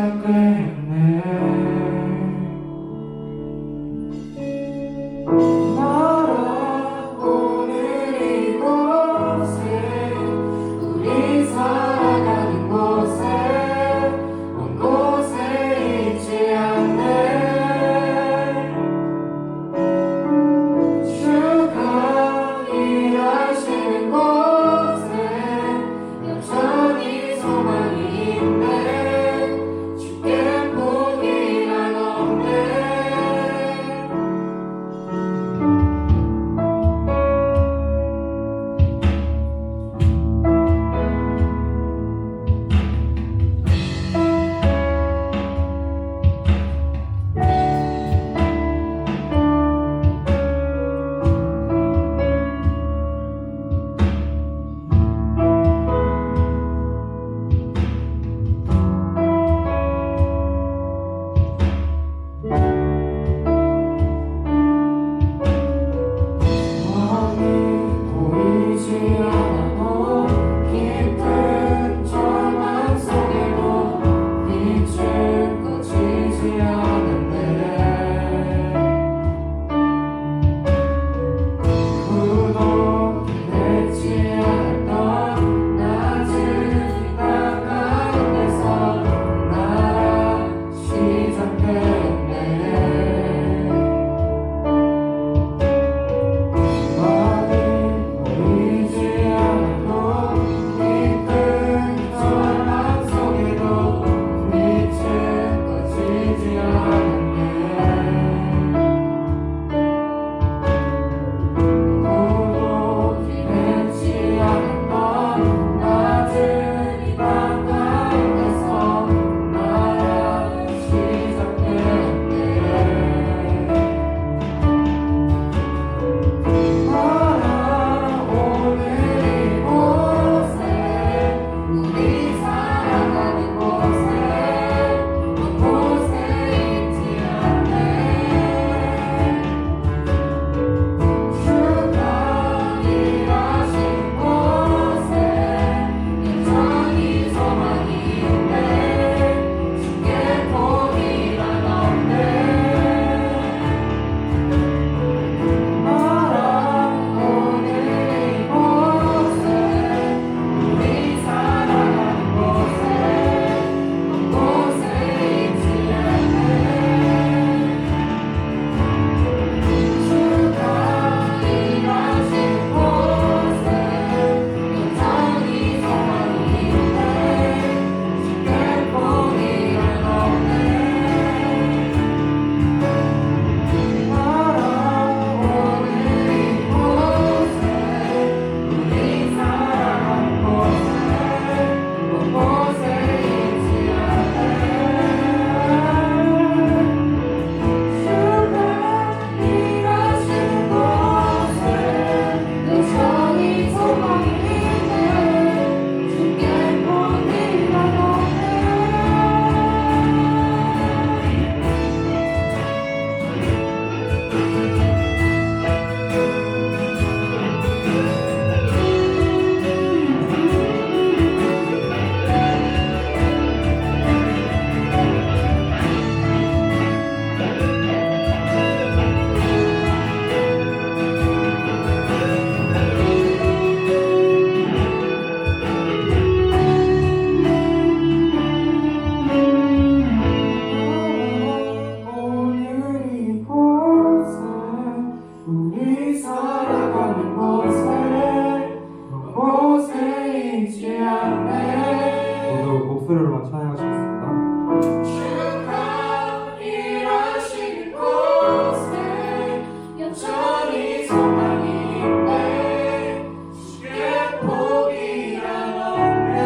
시작되었네. 오늘 이곳에 우리 살아가는 곳에 온 곳에 있지 않네. 주가 일하시는 곳에 여전히 소망이 있네. 주께 포기란 없네. 보이지 않아도 깊은 절망 속에도 빛은 꺼지지 않았네. 구독했지 않았던 낮은 땅 가운데서 나라 시작되었네. 보이지 않아도 깊은 절망 속에도 빛은 꺼지지 않았네. 구독했지 않았던 낮은 이 땅 가운데서 나라 시작되었네. 오늘 이곳에 우리 살아가는 곳에 온 곳에 있지 않네. 주가 일하시는 곳에 여전히 소망이 있네. 주께 포기란 없네. 오늘 이곳에 우리 살아가는 곳에 온 곳에 있지 않네. 주가 일하시는 곳에 여전히 소망이 있네. 주께 포기란 없네. 오늘 이곳에 우리 살아가는 곳에 온 곳에 있지 않네. 주가 일하시는 곳에 여전히 소망이 있네. 주께 포기란 없네. 오늘 이곳에 우리 살아가는 곳에 곳에 있지 않네. 모두 목소리로만 찬양하시겠습니다. 주가 일하시는 곳에 여전히 소망이 있네. 주께 포기란 없네.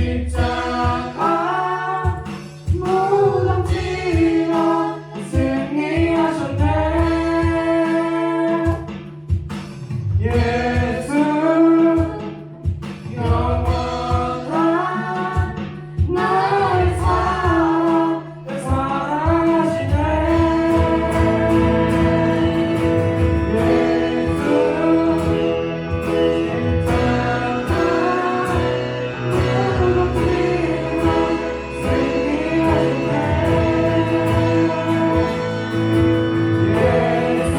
십자가 무덤지어 승리하셨네. 예수 영원한 나의 사랑을 사랑하시네. 예수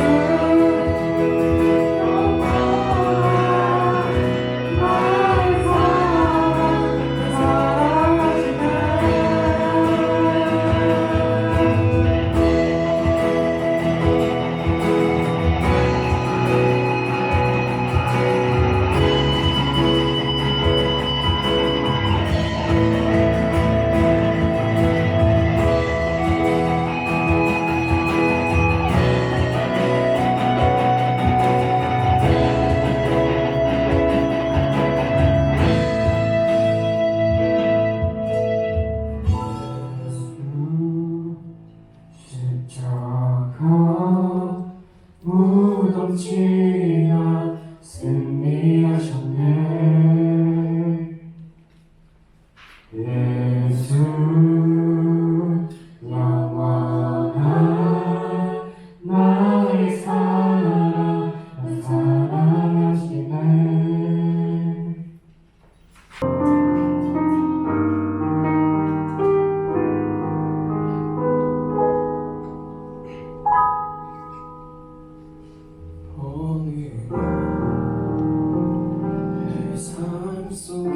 십자가 무덤지나 승리하셨네. 예수 영원한 나의 사랑 사랑하시네. 오늘은 내 삶 속에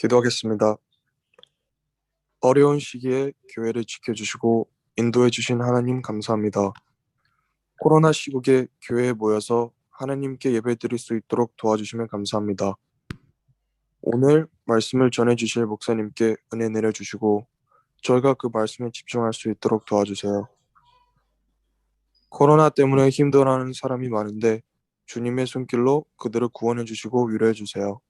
기도하겠습니다. 어려운 시기에 교회를 지켜주시고 인도해 주신 하나님 감사합니다. 코로나 시국에 교회에 모여서 하나님께 예배드릴 수 있도록 도와주시면 감사합니다. 오늘 말씀을 전해 주실 목사님께 은혜 내려주시고 저희가 그 말씀에 집중할 수 있도록 도와주세요. 코로나 때문에 힘들어하는 사람이 많은데 주님의 손길로 그들을 구원해 주시고 위로해 주세요.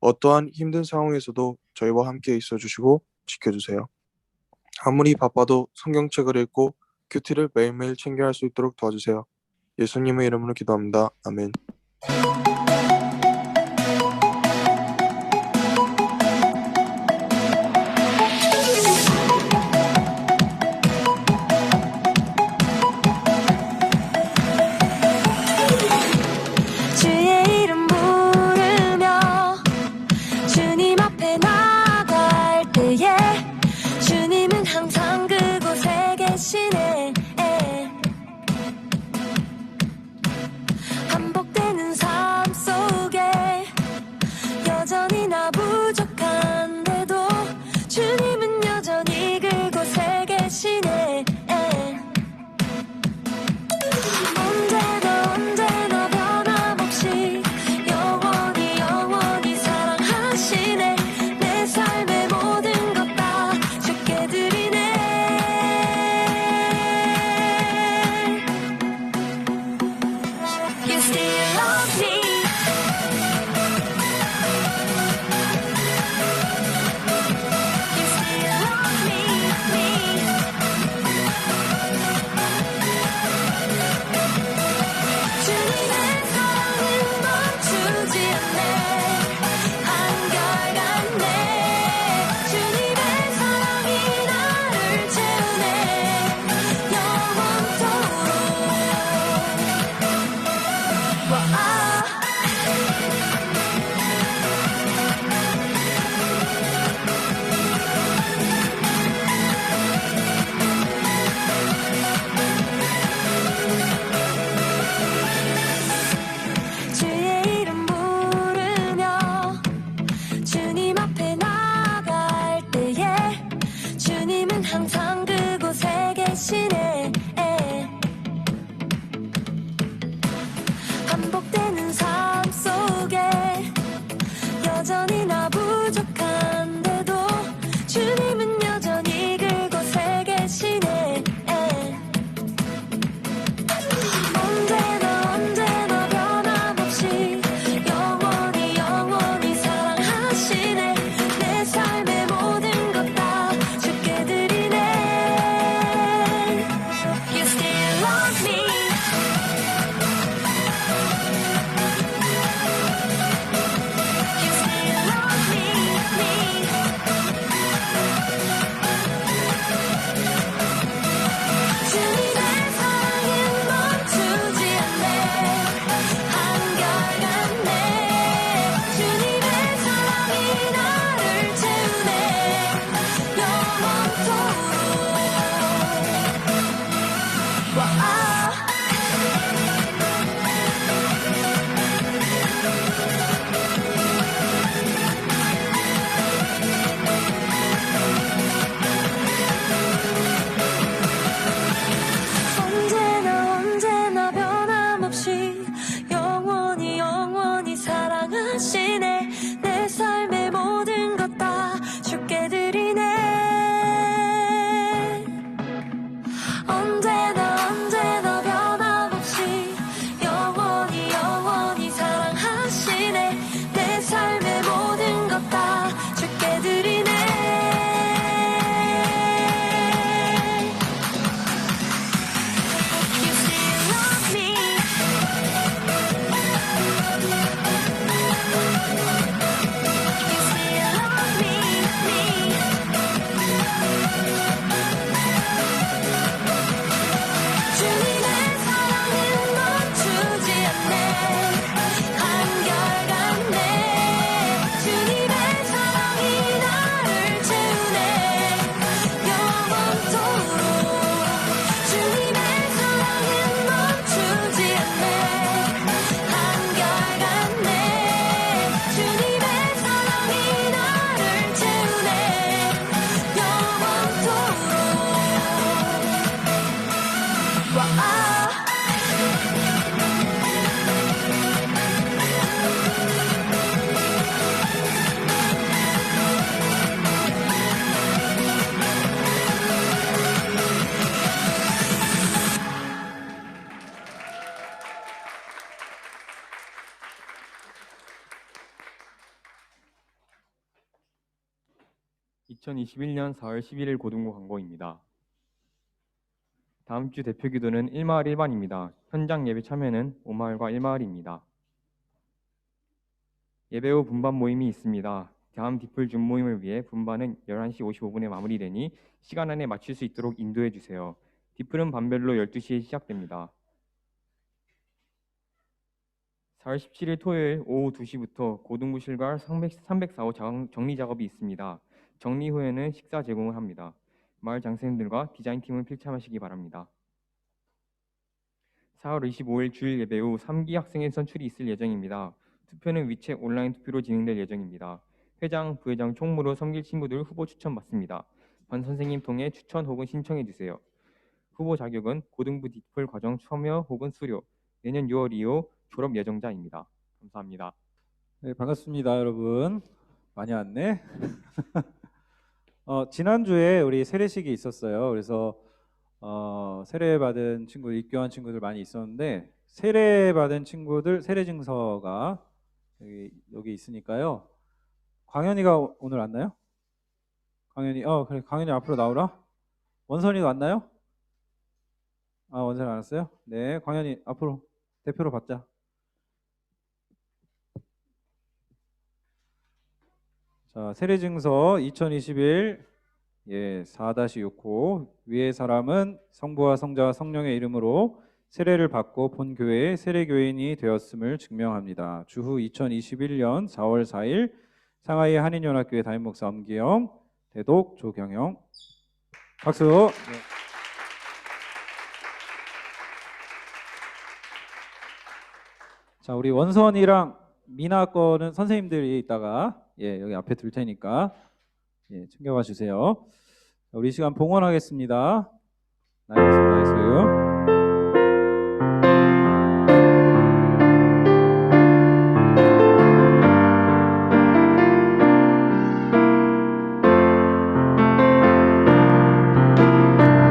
어떠한 힘든 상황에서도 저희와 함께 있어 주시고 지켜주세요. 아무리 바빠도 성경책을 읽고 큐티를 매일매일 챙겨 할 수 있도록 도와주세요. 예수님의 이름으로 기도합니다. 아멘. 주의 이름 부르며 주님 앞에 나갈 때에 주님은 항상 그곳에 계시네. 반복되는 삶 속에 여전히 나 부족한데도 주님은 여전히 그곳에 계시네. 언제나 변함없이 영원히 사랑하시네. 내 삶의 모든 것 다 주께 드리네. You still love me. You still love me. 주님의 사랑은 멈추지 않네. 한결같네. 주님의 사랑이 나를 채우네. 영원토록. 주의 이름 부르며 주님 앞에 나갈 때에 주님은 항상 그곳에 계시네. 반복되는 삶 속에 여전히 나 부족한데도 주님은 여전히 그곳에 계시네. 언제나 변함없이 영원히 사랑하시네. 내 삶의 모든 것 다 주께 드리네. You still love me. You still love me. 주님의 사랑은 멈추지 않네. 한결같네. 주님의 사랑이 나를 채우네. 영원토록. 언제나 변함없이 영원히 사랑하시네. 내 삶의 모든 것 다 주께 드리네. 2021년 4월 11일 고등부 광고입니다. 다음 주 대표 기도는 1마을 1반입니다. 현장 예배 참여는 5마을과 1마을입니다. 예배 후 분반 모임이 있습니다. 다음 디플 줌 모임을 위해 분반은 11시 55분에 마무리되니 시간 안에 마칠 수 있도록 인도해 주세요. 디플은 반별로 12시에 시작됩니다. 4월 17일 토요일 오후 2시부터 고등부 실과 304호 정리 작업이 있습니다. 정리 후에는 식사 제공을 합니다. 마을 장생들과 디자인팀을 필참하시기 바랍니다. 4월 25일 주일 예배 후 3기 학생의 선출이 있을 예정입니다. 투표는 위챗 온라인 투표로 진행될 예정입니다. 회장, 부회장 총무로 섬길 친구들 후보 추천 받습니다. 반 선생님 통해 추천 혹은 신청해 주세요. 후보 자격은 고등부 디플 과정 참여 혹은 수료, 내년 6월 이후 졸업 예정자입니다. 감사합니다. 네, 반갑습니다, 여러분. 많이 왔네. 지난주에 우리 세례식이 있었어요. 그래서 세례 받은 친구, 입교한 친구들 많이 있었는데 세례 받은 친구들 세례 증서가 여기 있으니까요. 광현이가 오늘 왔나요? 광현이, 그래, 광현이 앞으로 나오라. 원선이도 왔나요? 원선이 안 왔어요? 네, 광현이 앞으로 대표로 받자. 자, 세례증서 2021 4-6호 위의 사람은 성부와 성자와 성령의 이름으로 세례를 받고 본 교회의 세례교인이 되었음을 증명합니다. 주후 2021년 4월 4일 상하이 한인연합교회 담임목사 엄기영, 대독 조경영. 박수. 네. 자, 우리 원선이랑 미나 거는 선생님들이 있다가 여기 앞에 둘 테니까 챙겨가 주세요. 우리 시간 봉헌하겠습니다. 나이스.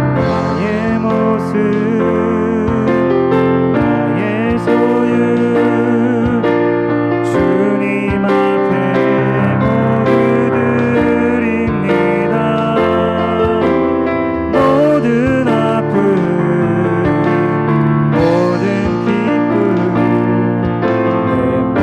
나의 모습 나의 소유 주님 앞에 모두 드립니다. 모든 아픔 모든 기쁨 내 모든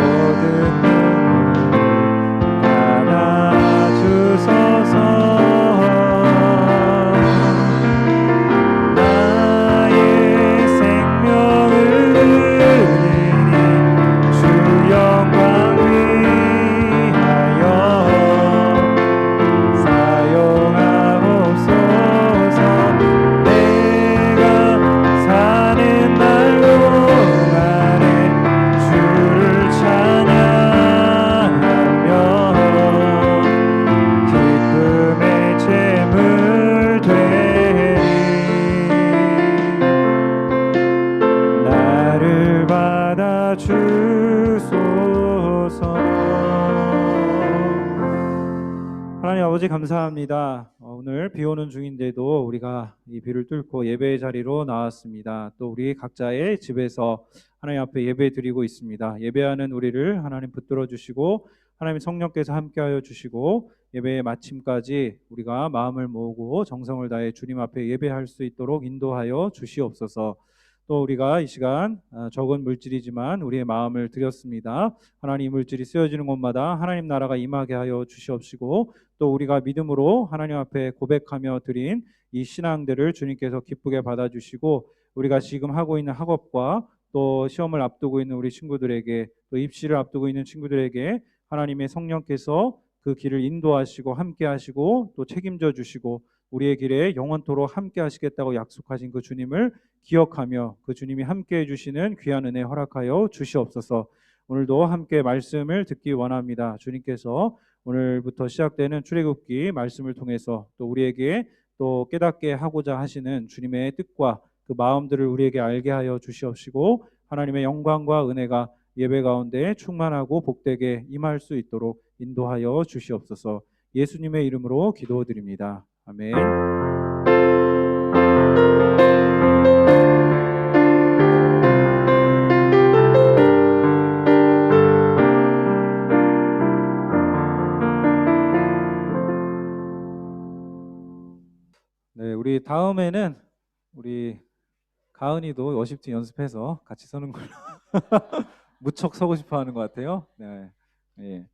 눈물 받아주소서. 하나님 아버지 감사합니다. 오늘 비 오는 중인데도 우리가 이 비를 뚫고 예배의 자리로 나왔습니다. 또 우리 각자의 집에서 하나님 앞에 예배 드리고 있습니다. 예배하는 우리를 하나님 붙들어 주시고 하나님 성령께서 함께하여 주시고 예배의 마침까지 우리가 마음을 모으고 정성을 다해 주님 앞에 예배할 수 있도록 인도하여 주시옵소서. 또 우리가 이 시간 적은 물질이지만 우리의 마음을 드렸습니다. 하나님 물질이 쓰여지는 곳마다 하나님 나라가 임하게 하여 주시옵시고 또 우리가 믿음으로 하나님 앞에 고백하며 드린 이 신앙들을 주님께서 기쁘게 받아주시고 우리가 지금 하고 있는 학업과 또 시험을 앞두고 있는 우리 친구들에게 또 입시를 앞두고 있는 친구들에게 하나님의 성령께서 그 길을 인도하시고 함께 하시고 또 책임져 주시고 우리의 길에 영원토록 함께 하시겠다고 약속하신 그 주님을 기억하며 그 주님이 함께 해주시는 귀한 은혜 허락하여 주시옵소서. 오늘도 함께 말씀을 듣기 원합니다. 주님께서 오늘부터 시작되는 출애굽기 말씀을 통해서 또 우리에게 또 깨닫게 하고자 하시는 주님의 뜻과 그 마음들을 우리에게 알게 하여 주시옵시고 하나님의 영광과 은혜가 예배 가운데 충만하고 복되게 임할 수 있도록 인도하여 주시옵소서. 예수님의 이름으로 기도드립니다. 아멘. 네, 우리 다음에는 우리 가은이도 워십팀 연습해서 같이 서는 걸로 무척 서고 싶어 하는 것 같아요. 네. 예.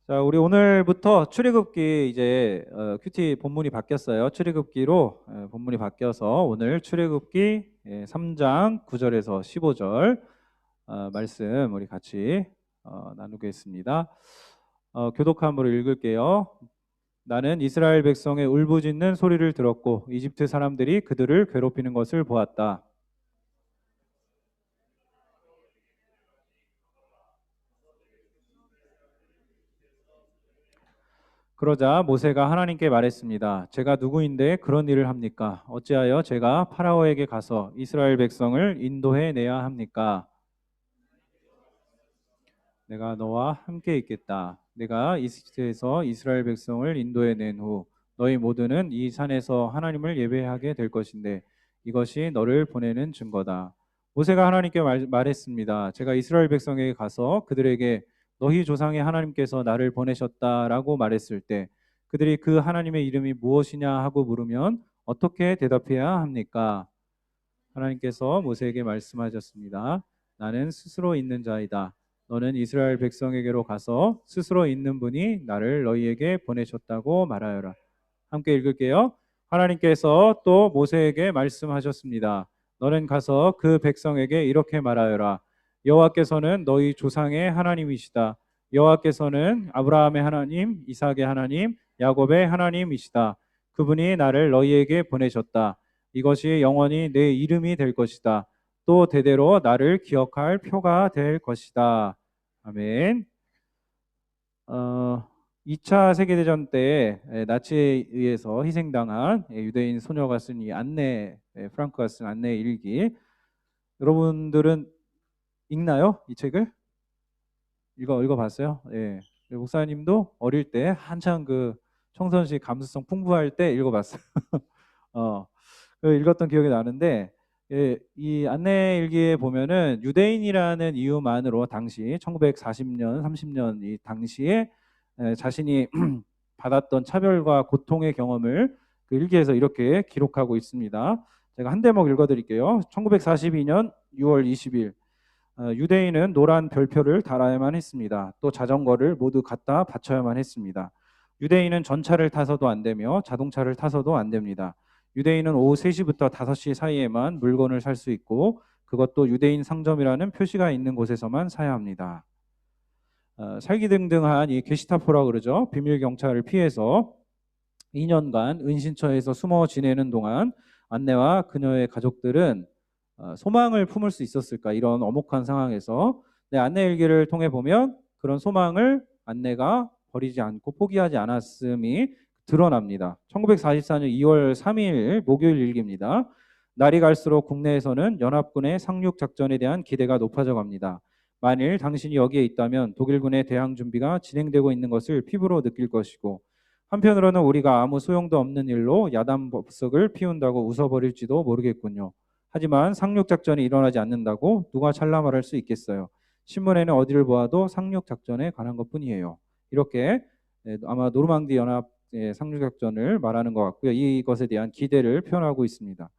자, 우리 오늘부터 출애굽기 이제 큐티 본문이 바뀌었어요. 출애굽기로 본문이 바뀌어서 오늘 출애굽기 3장 9절에서 15절 말씀 우리 같이 나누겠습니다. 교독함으로 읽을게요. 나는 이스라엘 백성의 울부짖는 소리를 들었고 이집트 사람들이 그들을 괴롭히는 것을 보았다. 그러자 모세가 하나님께 말했습니다. 제가 누구인데 그런 일을 합니까? 어찌하여 제가 파라오에게 가서 이스라엘 백성을 인도해 내야 합니까? 내가 너와 함께 있겠다. 내가 이집트에서 이스라엘 백성을 인도해 낸 후 너희 모두는 이 산에서 하나님을 예배하게 될 것인데 이것이 너를 보내는 증거다. 모세가 하나님께 말했습니다. 제가 이스라엘 백성에게 가서 그들에게 너희 조상의 하나님께서 나를 보내셨다라고 말했을 때 그들이 그 하나님의 이름이 무엇이냐 하고 물으면 어떻게 대답해야 합니까? 하나님께서 모세에게 말씀하셨습니다. 나는 스스로 있는 자이다. 너는 이스라엘 백성에게로 가서 스스로 있는 분이 나를 너희에게 보내셨다고 말하여라. 함께 읽을게요. 하나님께서 또 모세에게 말씀하셨습니다. 너는 가서 그 백성에게 이렇게 말하여라. 여호와께서는 너희 조상의 하나님이시다. 여호와께서는 아브라함의 하나님, 이삭의 하나님, 야곱의 하나님이시다. 그분이 나를 너희에게 보내셨다. 이것이 영원히 내 이름이 될 것이다. 또 대대로 나를 기억할 표가 될 것이다. 아멘. 2차 세계대전 때 나치에 의해서 희생당한 유대인 소녀가 쓴 이 안내, 프랑크가 쓴 안내 일기. 여러분들은 읽나요? 이 책을? 읽어봤어요? 예. 목사님도 어릴 때 한창 그 청선시 감수성 풍부할 때 읽어봤어요. 읽었던 기억이 나는데 예, 이 안내 일기에 보면은 유대인이라는 이유만으로 당시 1940년, 30년 이 당시에 자신이 받았던 차별과 고통의 경험을 그 일기에서 이렇게 기록하고 있습니다. 제가 한 대목 읽어드릴게요. 1942년 6월 20일 유대인은 노란 별표를 달아야만 했습니다. 또 자전거를 모두 갖다 바쳐야만 했습니다. 유대인은 전차를 타서도 안 되며 자동차를 타서도 안 됩니다. 유대인은 오후 3시부터 5시 사이에만 물건을 살 수 있고 그것도 유대인 상점이라는 표시가 있는 곳에서만 사야 합니다. 살기등등한 이 게시타포라 그러죠. 비밀 경찰을 피해서 2년간 은신처에서 숨어 지내는 동안 안내와 그녀의 가족들은 소망을 품을 수 있었을까? 이런 엄혹한 상황에서 안내 일기를 통해 보면 그런 소망을 안내가 버리지 않고 포기하지 않았음이 드러납니다. 1944년 2월 3일 목요일 일기입니다. 날이 갈수록 국내에서는 연합군의 상륙 작전에 대한 기대가 높아져 갑니다. 만일 당신이 여기에 있다면 독일군의 대항 준비가 진행되고 있는 것을 피부로 느낄 것이고 한편으로는 우리가 아무 소용도 없는 일로 야단 법석을 피운다고 웃어버릴지도 모르겠군요. 하지만 상륙 작전이 일어나지 않는다고 누가 찰나말할 수 있겠어요. 신문에는 어디를 보아도 상륙 작전에 관한 것뿐이에요. 이렇게 아마 노르망디 연합 상륙 작전을 말하는 것 같고요. 이것에 대한 기대를 표현하고 있습니다.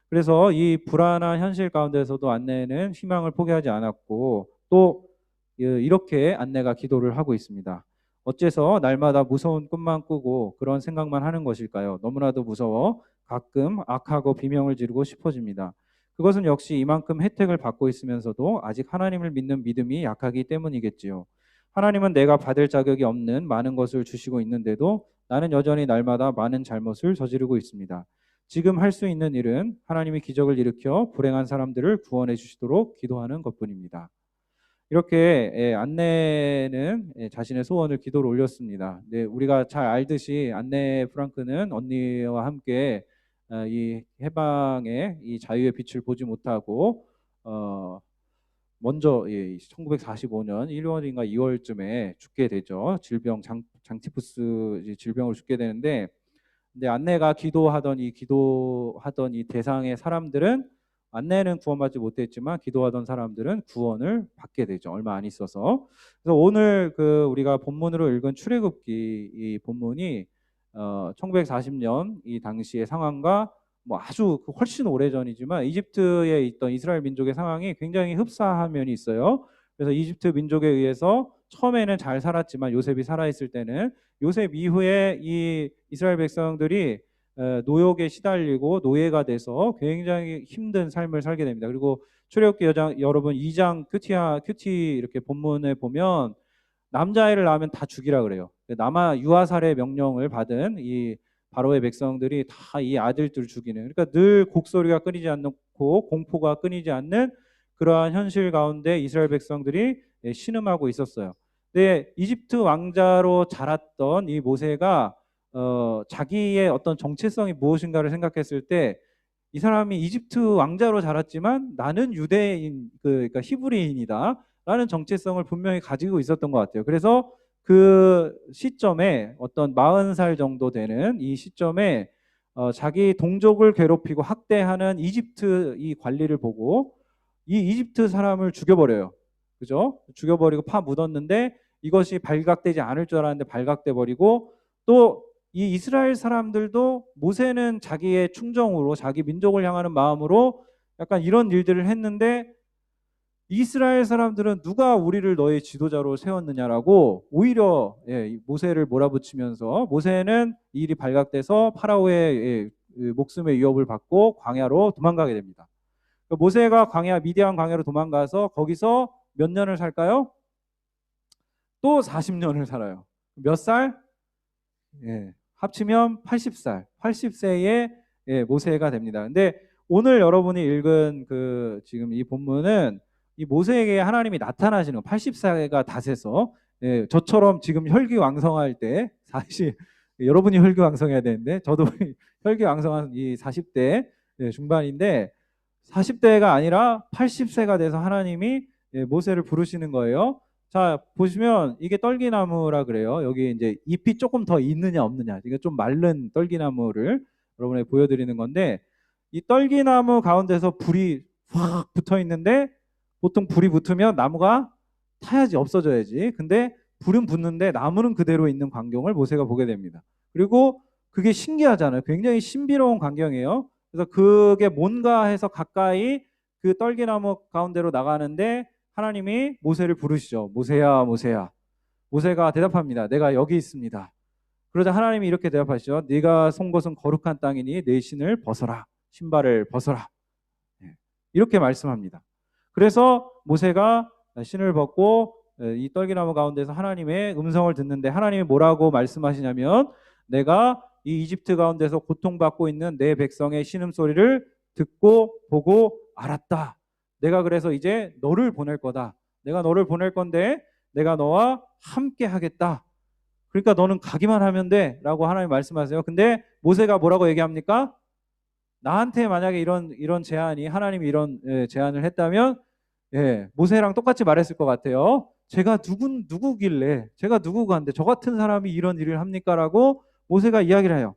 그래서 이 불안한 현실 가운데서도 안내는 희망을 포기하지 않았고 또 이렇게 안내가 기도를 하고 있습니다. 어째서 날마다 무서운 꿈만 꾸고 그런 생각만 하는 것일까요? 너무나도 무서워 가끔 악하고 비명을 지르고 싶어집니다. 그것은 역시 이만큼 혜택을 받고 있으면서도 아직 하나님을 믿는 믿음이 약하기 때문이겠지요. 하나님은 내가 받을 자격이 없는 많은 것을 주시고 있는데도 나는 여전히 날마다 많은 잘못을 저지르고 있습니다. 지금 할 수 있는 일은 하나님이 기적을 일으켜 불행한 사람들을 구원해 주시도록 기도하는 것뿐입니다. 이렇게 안내는 자신의 소원을 기도로 올렸습니다. 네, 우리가 잘 알듯이 안내 프랑크는 언니와 함께 이 해방의 이 자유의 빛을 보지 못하고 먼저 1945년 1월인가 2월쯤에 죽게 되죠. 질병 장티푸스 질병으로 죽게 되는데 근데 안내가 기도하던 이 대상의 사람들은 안내는 구원받지 못했지만 기도하던 사람들은 구원을 받게 되죠. 얼마 안 있어서. 그래서 오늘 우리가 본문으로 읽은 출애굽기 이 본문이 1940년 이 당시의 상황과 뭐 아주 훨씬 오래전이지만 이집트에 있던 이스라엘 민족의 상황이 굉장히 흡사한 면이 있어요. 그래서 이집트 민족에 의해서 처음에는 잘 살았지만 요셉이 살아있을 때는 요셉 이후에 이 이스라엘 백성들이 노역에 시달리고 노예가 돼서 굉장히 힘든 삶을 살게 됩니다. 그리고 출애굽기 여러분 2장 큐티 이렇게 본문에 보면 남자아이를 낳으면 다 죽이라 그래요. 남아 유아살해 명령을 받은 이 바로의 백성들이 다 이 아들들을 죽이는, 그러니까 늘 곡소리가 끊이지 않고 공포가 끊이지 않는 그러한 현실 가운데 이스라엘 백성들이 신음하고 있었어요. 근데 이집트 왕자로 자랐던 이 모세가 자기의 어떤 정체성이 무엇인가를 생각했을 때 이 사람이 이집트 왕자로 자랐지만 나는 유대인, 그러니까 히브리인이다 라는 정체성을 분명히 가지고 있었던 것 같아요. 그래서 그 시점에 어떤 40살 정도 되는 이 시점에 자기 동족을 괴롭히고 학대하는 이집트 이 관리를 보고 이 이집트 사람을 죽여버려요. 그죠? 죽여버리고 파 묻었는데 이것이 발각되지 않을 줄 알았는데 발각돼 버리고, 또 이 이스라엘 사람들도 모세는 자기의 충정으로 자기 민족을 향하는 마음으로 약간 이런 일들을 했는데 이스라엘 사람들은 누가 우리를 너의 지도자로 세웠느냐라고 오히려 모세를 몰아붙이면서 모세는 이 일이 발각돼서 파라오의 목숨의 위협을 받고 광야로 도망가게 됩니다. 모세가 미디안 광야로 도망가서 거기서 몇 년을 살까요? 또 40년을 살아요. 몇 살? 합치면 80살. 80세의 모세가 됩니다. 근데 오늘 여러분이 읽은 지금 이 본문은 이 모세에게 하나님이 나타나시는 80세가 다 돼서 저처럼 지금 혈기왕성할 때 사실 여러분이 혈기왕성해야 되는데 저도 혈기왕성한 이 40대 중반인데 40대가 아니라 80세가 돼서 하나님이 모세를 부르시는 거예요. 자, 보시면 이게 떨기나무라 그래요. 여기 이제 잎이 조금 더 있느냐 없느냐, 이게 좀 마른 떨기나무를 여러분에게 보여드리는 건데, 이 떨기나무 가운데서 불이 확 붙어 있는데 보통 불이 붙으면 나무가 타야지, 없어져야지. 근데 불은 붙는데 나무는 그대로 있는 광경을 모세가 보게 됩니다. 그리고 그게 신기하잖아요. 굉장히 신비로운 광경이에요. 그래서 그게 뭔가 해서 가까이 그 떨기나무 가운데로 나가는데 하나님이 모세를 부르시죠. 모세야, 모세야. 모세가 대답합니다. 내가 여기 있습니다. 그러자 하나님이 이렇게 대답하시죠. 네가 선 곳은 거룩한 땅이니 내 신을 벗어라. 신발을 벗어라. 이렇게 말씀합니다. 그래서 모세가 신을 벗고 이 떨기나무 가운데서 하나님의 음성을 듣는데 하나님이 뭐라고 말씀하시냐면, 내가 이 이집트 가운데서 고통받고 있는 내 백성의 신음소리를 듣고 보고 알았다. 내가 그래서 이제 너를 보낼 거다. 내가 너를 보낼 건데 내가 너와 함께 하겠다. 그러니까 너는 가기만 하면 돼 라고 하나님 말씀하세요. 근데 모세가 뭐라고 얘기합니까? 나한테 만약에 이런 제안이, 하나님이 이런 제안을 했다면 모세랑 똑같이 말했을 것 같아요. 제가 누구길래, 제가 누구간데 저 같은 사람이 이런 일을 합니까? 라고 모세가 이야기를 해요.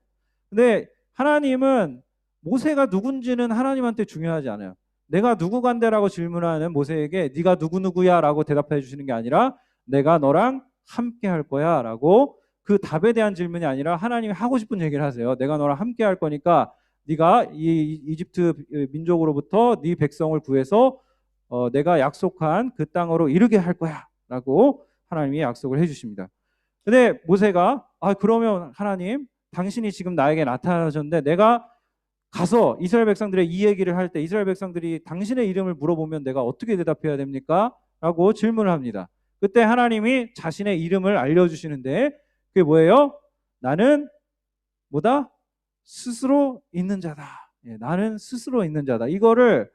근데 하나님은 모세가 누군지는 하나님한테 중요하지 않아요. 내가 누구간데라고 질문하는 모세에게 네가 누구야 라고 대답해 주시는 게 아니라 내가 너랑 함께 할 거야 라고, 그 답에 대한 질문이 아니라 하나님이 하고 싶은 얘기를 하세요. 내가 너랑 함께 할 거니까 네가 이 이집트 민족으로부터 네 백성을 구해서 내가 약속한 그 땅으로 이르게 할 거야 라고 하나님이 약속을 해주십니다. 근데 모세가 그러면 하나님, 당신이 지금 나에게 나타나셨는데 내가 가서 이스라엘 백성들의 이 얘기를 할 때 이스라엘 백성들이 당신의 이름을 물어보면 내가 어떻게 대답해야 됩니까? 라고 질문을 합니다. 그때 하나님이 자신의 이름을 알려주시는데 그게 뭐예요? 나는 뭐다? 스스로 있는 자다. 나는 스스로 있는 자다. 이거를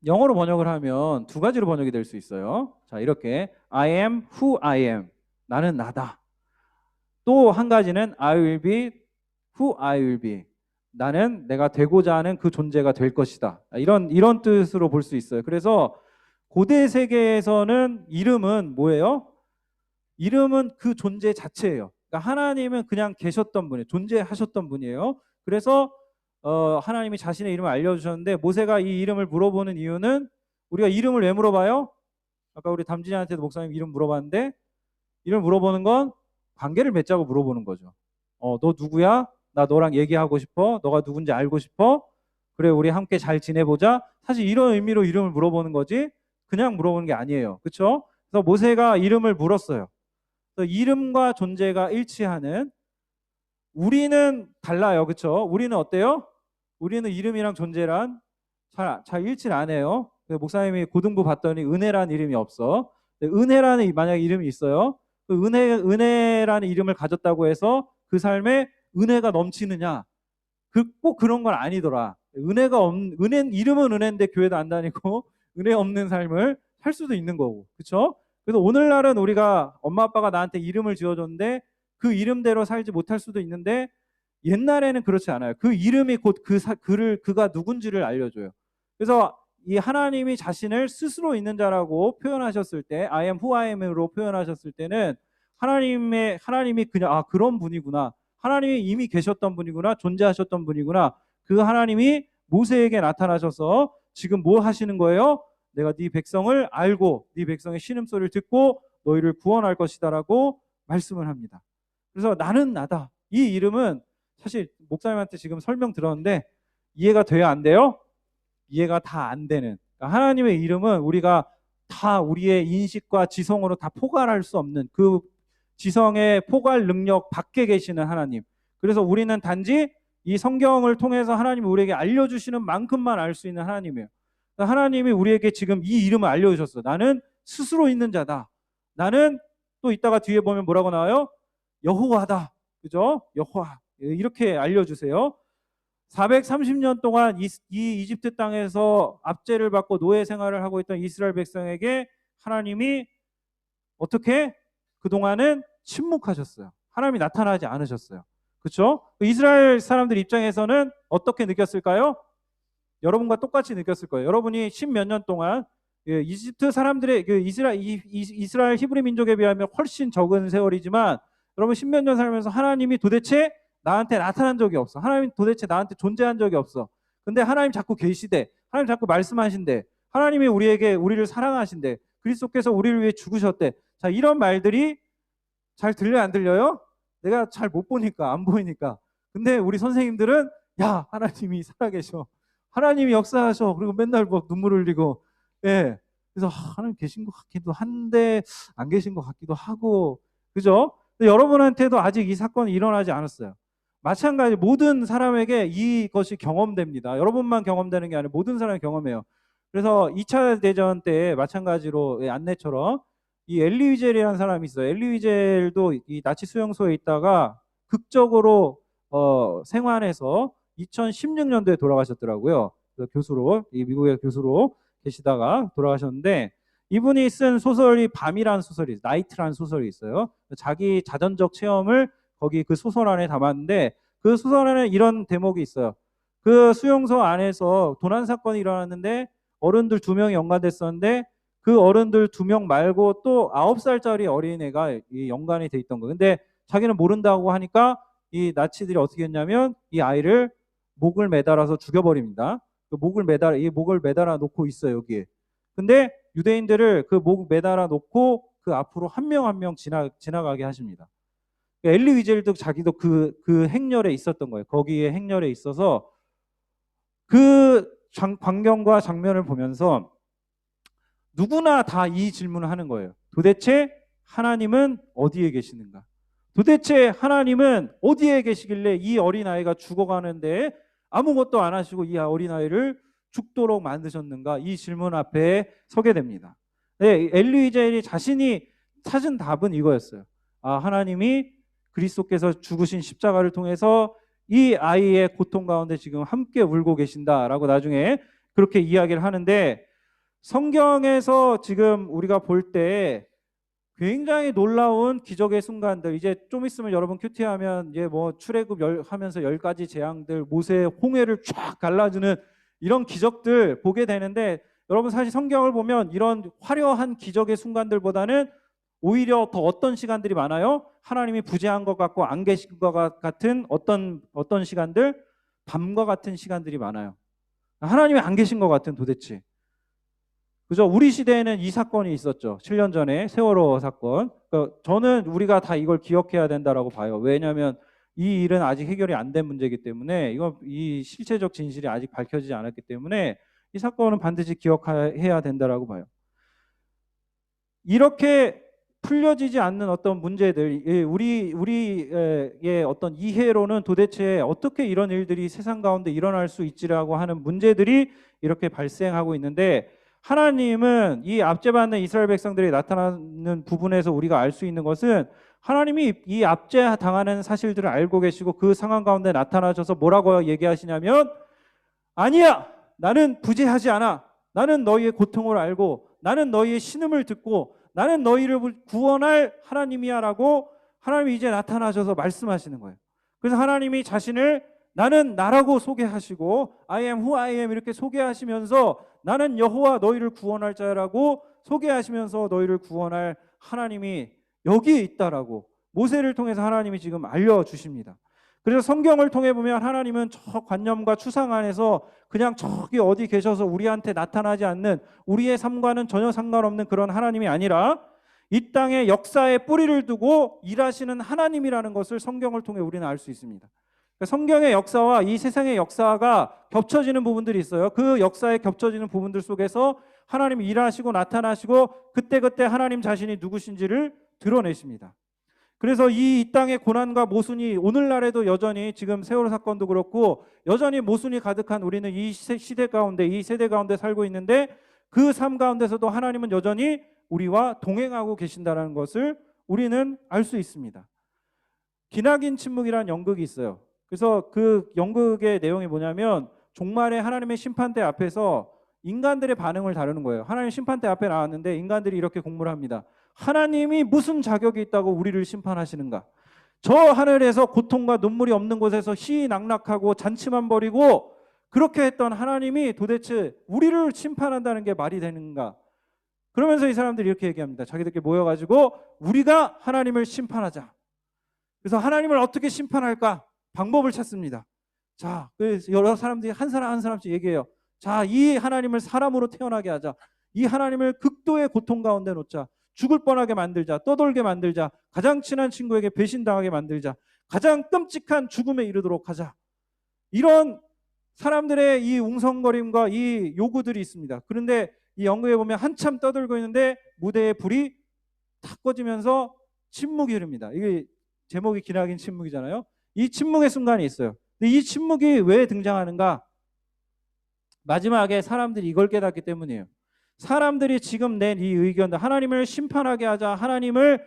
영어로 번역을 하면 두 가지로 번역이 될 수 있어요. 자, 이렇게 I am who I am. 나는 나다. 또 한 가지는 I will be who I will be. 나는 내가 되고자 하는 그 존재가 될 것이다. 이런 뜻으로 볼 수 있어요. 그래서 고대 세계에서는 이름은 뭐예요? 이름은 그 존재 자체예요. 그러니까 하나님은 그냥 계셨던 분이에요. 존재하셨던 분이에요. 그래서 하나님이 자신의 이름을 알려주셨는데 모세가 이 이름을 물어보는 이유는, 우리가 이름을 왜 물어봐요? 아까 우리 담진이한테도 목사님 이름 물어봤는데, 이름 물어보는 건 관계를 맺자고 물어보는 거죠. 너 누구야? 나 너랑 얘기하고 싶어. 너가 누군지 알고 싶어. 그래, 우리 함께 잘 지내보자. 사실 이런 의미로 이름을 물어보는 거지 그냥 물어보는 게 아니에요. 그렇죠? 그래서 모세가 이름을 물었어요. 그래서 이름과 존재가 일치하는, 우리는 달라요. 그렇죠? 우리는 어때요? 우리는 이름이랑 존재란 잘 일치를 안 해요. 목사님이 고등부 봤더니 은혜라는 이름이 없어. 은혜라는 만약에 이름이 있어요. 그 은혜라는 이름을 가졌다고 해서 그 삶에 은혜가 넘치느냐? 꼭 그런 건 아니더라. 이름은 은혜인데 교회도 안 다니고 은혜 없는 삶을 살 수도 있는 거고, 그렇죠? 그래서 오늘날은 우리가 엄마 아빠가 나한테 이름을 지어줬는데 그 이름대로 살지 못할 수도 있는데, 옛날에는 그렇지 않아요. 그 이름이 곧 그가 누군지를 알려줘요. 그래서 이 하나님이 자신을 스스로 있는 자라고 표현하셨을 때, I am who I am으로 표현하셨을 때는 하나님이 그냥 그런 분이구나, 하나님이 이미 계셨던 분이구나, 존재하셨던 분이구나. 그 하나님이 모세에게 나타나셔서 지금 뭐 하시는 거예요? 내가 네 백성을 알고 네 백성의 신음소리를 듣고 너희를 구원할 것이다라고 말씀을 합니다. 그래서 나는 나다. 이 이름은 사실 목사님한테 지금 설명 들었는데 이해가 돼요, 안 돼요? 이해가 다 안 되는, 그러니까 하나님의 이름은 우리가 다 우리의 인식과 지성으로 다 포괄할 수 없는, 그 지성의 포괄 능력 밖에 계시는 하나님. 그래서 우리는 단지 이 성경을 통해서 하나님이 우리에게 알려주시는 만큼만 알 수 있는 하나님이에요. 그러니까 하나님이 우리에게 지금 이 이름을 알려주셨어. 나는 스스로 있는 자다. 나는, 또 이따가 뒤에 보면 뭐라고 나와요? 여호와다. 그죠? 여호와. 이렇게 알려주세요. 430년 동안 이 이집트 땅에서 압제를 받고 노예 생활을 하고 있던 이스라엘 백성에게 하나님이 어떻게? 그동안은 침묵하셨어요. 하나님이 나타나지 않으셨어요. 그렇죠? 이스라엘 사람들 입장에서는 어떻게 느꼈을까요? 여러분과 똑같이 느꼈을 거예요. 여러분이 10몇 년 동안 이집트 사람들의 이스라엘 히브리 민족에 비하면 훨씬 적은 세월이지만, 여러분 10몇 년 살면서 하나님이 도대체 나한테 나타난 적이 없어. 하나님 도대체 나한테 존재한 적이 없어. 근데 하나님 자꾸 계시대. 하나님 자꾸 말씀하신대. 하나님이 우리를 사랑하신대. 그리스도께서 우리를 위해 죽으셨대. 자, 이런 말들이 잘 들려요, 안 들려요? 내가 잘 못 보니까, 안 보이니까. 근데 우리 선생님들은 야, 하나님이 살아계셔. 하나님이 역사하셔. 그리고 맨날 막 눈물 흘리고. 예. 그래서 하나님 계신 것 같기도 한데 안 계신 것 같기도 하고. 그죠? 근데 여러분한테도 아직 이 사건이 일어나지 않았어요. 마찬가지 모든 사람에게 이것이 경험됩니다. 여러분만 경험되는 게 아니라 모든 사람이 경험해요. 그래서 2차 대전 때 마찬가지로 안내처럼 이 엘리 위젤이라는 사람이 있어요. 엘리 위젤도 이 나치 수용소에 있다가 극적으로 생환해서 2016년도에 돌아가셨더라고요. 교수로, 이 미국의 교수로 계시다가 돌아가셨는데, 이분이 쓴 소설이 밤이라는 소설이, 나이트라는 소설이 있어요. 자기 자전적 체험을 거기 그 소설 안에 담았는데, 그 소설 안에 이런 대목이 있어요. 그 수용소 안에서 도난 사건이 일어났는데 어른들 2명이 연관됐었는데, 그 어른들 2명 말고 또 9살짜리 어린애가 이 연관이 돼 있던 거예요. 근데 자기는 모른다고 하니까 이 나치들이 어떻게 했냐면 이 아이를 목을 매달아서 죽여버립니다. 이 목을 매달아 놓고 있어요, 여기에. 근데 유대인들을 그 목 매달아 놓고 그 앞으로 한 명 한 명 지나가게 하십니다. 엘리 위젤도 자기도 그 행렬에 있었던 거예요. 거기에 행렬에 있어서 그 광경과 장면을 보면서 누구나 다 이 질문을 하는 거예요. 도대체 하나님은 어디에 계시는가? 도대체 하나님은 어디에 계시길래 이 어린아이가 죽어가는데 아무것도 안 하시고 이 어린아이를 죽도록 만드셨는가? 이 질문 앞에 서게 됩니다. 네, 엘리 위젤이 자신이 찾은 답은 이거였어요. 하나님이 그리스도께서 죽으신 십자가를 통해서 이 아이의 고통 가운데 지금 함께 울고 계신다라고 나중에 그렇게 이야기를 하는데, 성경에서 지금 우리가 볼 때 굉장히 놀라운 기적의 순간들, 이제 좀 있으면 여러분 큐티하면 이제 뭐 출애굽 하면서 10가지 재앙들, 모세의 홍해를 쫙 갈라주는 이런 기적들 보게 되는데, 여러분 사실 성경을 보면 이런 화려한 기적의 순간들보다는 오히려 더 어떤 시간들이 많아요? 하나님이 부재한 것 같고 안 계신 것 같은 어떤 시간들? 밤과 같은 시간들이 많아요. 하나님이 안 계신 것 같은, 도대체 그죠? 우리 시대에는 이 사건이 있었죠. 7년 전에 세월호 사건. 그러니까 저는 우리가 다 이걸 기억해야 된다라고 봐요. 왜냐하면 이 일은 아직 해결이 안 된 문제이기 때문에 이 실체적 진실이 아직 밝혀지지 않았기 때문에 이 사건은 반드시 기억해야 된다라고 봐요. 이렇게 풀려지지 않는 어떤 문제들, 우리의 어떤 이해로는 도대체 어떻게 이런 일들이 세상 가운데 일어날 수 있지라고 하는 문제들이 이렇게 발생하고 있는데, 하나님은 이 압제받는 이스라엘 백성들이 나타나는 부분에서 우리가 알 수 있는 것은, 하나님이 이 압제 당하는 사실들을 알고 계시고 그 상황 가운데 나타나셔서 뭐라고 얘기하시냐면, 아니야, 나는 부재하지 않아. 나는 너희의 고통을 알고 나는 너희의 신음을 듣고 나는 너희를 구원할 하나님이야 라고 하나님이 이제 나타나셔서 말씀하시는 거예요. 그래서 하나님이 자신을 나는 나라고 소개하시고 I am who I am 이렇게 소개하시면서 나는 여호와 너희를 구원할 자라고 소개하시면서 너희를 구원할 하나님이 여기에 있다라고 모세를 통해서 하나님이 지금 알려주십니다. 그래서 성경을 통해 보면 하나님은 저 관념과 추상 안에서 그냥 저기 어디 계셔서 우리한테 나타나지 않는, 우리의 삶과는 전혀 상관없는 그런 하나님이 아니라 이 땅에 역사에 뿌리를 두고 일하시는 하나님이라는 것을 성경을 통해 우리는 알 수 있습니다. 성경의 역사와 이 세상의 역사가 겹쳐지는 부분들이 있어요. 그 역사에 겹쳐지는 부분들 속에서 하나님이 일하시고 나타나시고 그때그때 하나님 자신이 누구신지를 드러내십니다. 그래서 이 땅의 고난과 모순이 오늘날에도 여전히 지금 세월호 사건도 그렇고 여전히 모순이 가득한 우리는 이 시대 가운데, 이 세대 가운데 살고 있는데, 그 삶 가운데서도 하나님은 여전히 우리와 동행하고 계신다는 것을 우리는 알 수 있습니다. 기나긴 침묵이라는 연극이 있어요. 그래서 그 연극의 내용이 뭐냐면, 종말에 하나님의 심판대 앞에서 인간들의 반응을 다루는 거예요. 하나님 심판대 앞에 나왔는데 인간들이 이렇게 공부를 합니다. 하나님이 무슨 자격이 있다고 우리를 심판하시는가? 저 하늘에서 고통과 눈물이 없는 곳에서 희낙락하고 잔치만 벌이고 그렇게 했던 하나님이 도대체 우리를 심판한다는 게 말이 되는가? 그러면서 이 사람들이 이렇게 얘기합니다. 자기들끼리 모여가지고 우리가 하나님을 심판하자. 그래서 하나님을 어떻게 심판할까? 방법을 찾습니다. 자, 그래서 여러 사람들이 한 사람 한 사람씩 얘기해요. 자, 이 하나님을 사람으로 태어나게 하자. 이 하나님을 극도의 고통 가운데 놓자. 죽을 뻔하게 만들자. 떠돌게 만들자. 가장 친한 친구에게 배신당하게 만들자. 가장 끔찍한 죽음에 이르도록 하자. 이런 사람들의 이 웅성거림과 이 요구들이 있습니다. 그런데 이 연극에 보면 한참 떠들고 있는데 무대에 불이 탁 꺼지면서 침묵이 흐릅니다. 이게 제목이 기나긴 침묵이잖아요. 이 침묵의 순간이 있어요. 근데 이 침묵이 왜 등장하는가? 마지막에 사람들이 이걸 깨닫기 때문이에요. 사람들이 지금 낸 이 의견들, 하나님을 심판하게 하자, 하나님을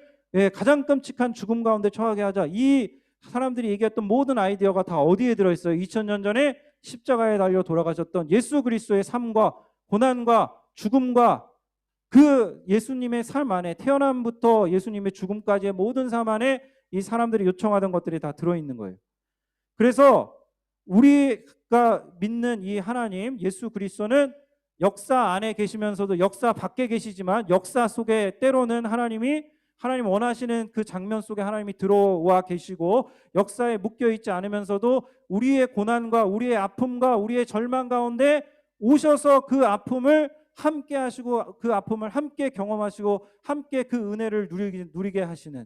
가장 끔찍한 죽음 가운데 처하게 하자, 이 사람들이 얘기했던 모든 아이디어가 다 어디에 들어있어요? 2000년 전에 십자가에 달려 돌아가셨던 예수 그리스도의 삶과 고난과 죽음과 그 예수님의 삶 안에, 태어남부터 예수님의 죽음까지의 모든 삶 안에 이 사람들이 요청하던 것들이 다 들어있는 거예요. 그래서 우리가 믿는 이 하나님 예수 그리스도는 역사 안에 계시면서도 역사 밖에 계시지만 역사 속에 때로는 하나님 원하시는 그 장면 속에 하나님이 들어와 계시고 역사에 묶여 있지 않으면서도 우리의 고난과 우리의 아픔과 우리의 절망 가운데 오셔서 그 아픔을 함께 하시고 그 아픔을 함께 경험하시고 함께 그 은혜를 누리게 하시는,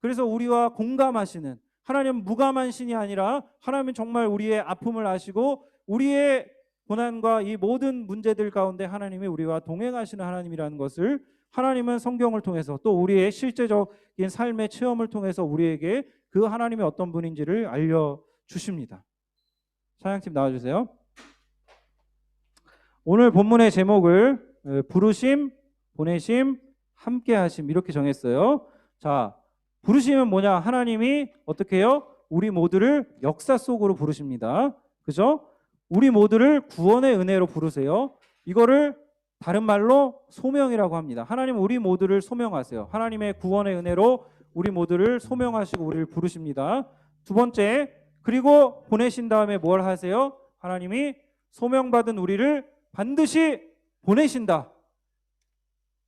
그래서 우리와 공감하시는, 하나님은 무감한 신이 아니라 하나님은 정말 우리의 아픔을 아시고 우리의 고난과 이 모든 문제들 가운데 하나님이 우리와 동행하시는 하나님이라는 것을 하나님은 성경을 통해서 또 우리의 실제적인 삶의 체험을 통해서 우리에게 그 하나님이 어떤 분인지를 알려주십니다. 찬양팀 나와주세요. 오늘 본문의 제목을 부르심, 보내심, 함께하심 이렇게 정했어요. 자, 부르심은 뭐냐? 하나님이 어떻게 해요? 우리 모두를 역사 속으로 부르십니다. 그죠? 우리 모두를 구원의 은혜로 부르세요. 이거를 다른 말로 소명이라고 합니다. 하나님 우리 모두를 소명하세요. 하나님의 구원의 은혜로 우리 모두를 소명하시고 우리를 부르십니다. 두 번째, 그리고 보내신 다음에 뭘 하세요? 하나님이 소명받은 우리를 반드시 보내신다.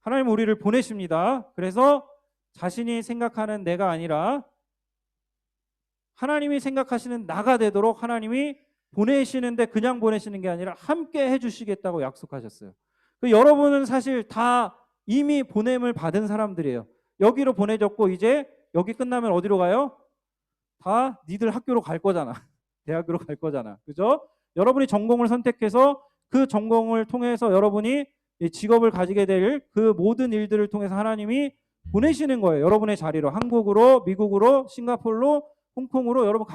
하나님 우리를 보내십니다. 그래서 자신이 생각하는 내가 아니라 하나님이 생각하시는 나가 되도록 하나님이 보내시는데 그냥 보내시는 게 아니라 함께 해주시겠다고 약속하셨어요. 여러분은 사실 다 이미 보냄을 받은 사람들이에요. 여기로 보내졌고 이제 여기 끝나면 어디로 가요? 다 니들 학교로 갈 거잖아. 대학으로 갈 거잖아. 그죠? 여러분이 전공을 선택해서 그 전공을 통해서 여러분이 이 직업을 가지게 될 그 모든 일들을 통해서 하나님이 보내시는 거예요. 여러분의 자리로 한국으로, 미국으로, 싱가포르로, 홍콩으로 여러분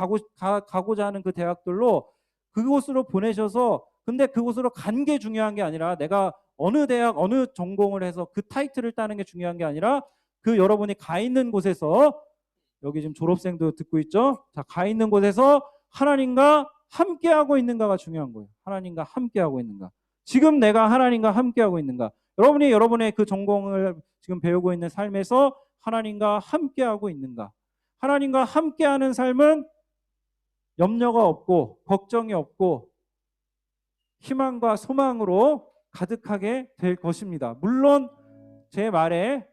가고자 하는 그 대학들로 그곳으로 보내셔서 근데 그곳으로 간 게 중요한 게 아니라 내가 어느 대학 어느 전공을 해서 그 타이틀을 따는 게 중요한 게 아니라 그 여러분이 가 있는 곳에서 여기 지금 졸업생도 듣고 있죠? 자, 가 있는 곳에서 하나님과 함께하고 있는가가 중요한 거예요. 하나님과 함께하고 있는가. 지금 내가 하나님과 함께하고 있는가. 여러분이 여러분의 그 전공을 지금 배우고 있는 삶에서 하나님과 함께하고 있는가. 하나님과 함께하는 삶은 염려가 없고 걱정이 없고 희망과 소망으로 가득하게 될 것입니다. 물론 제 말에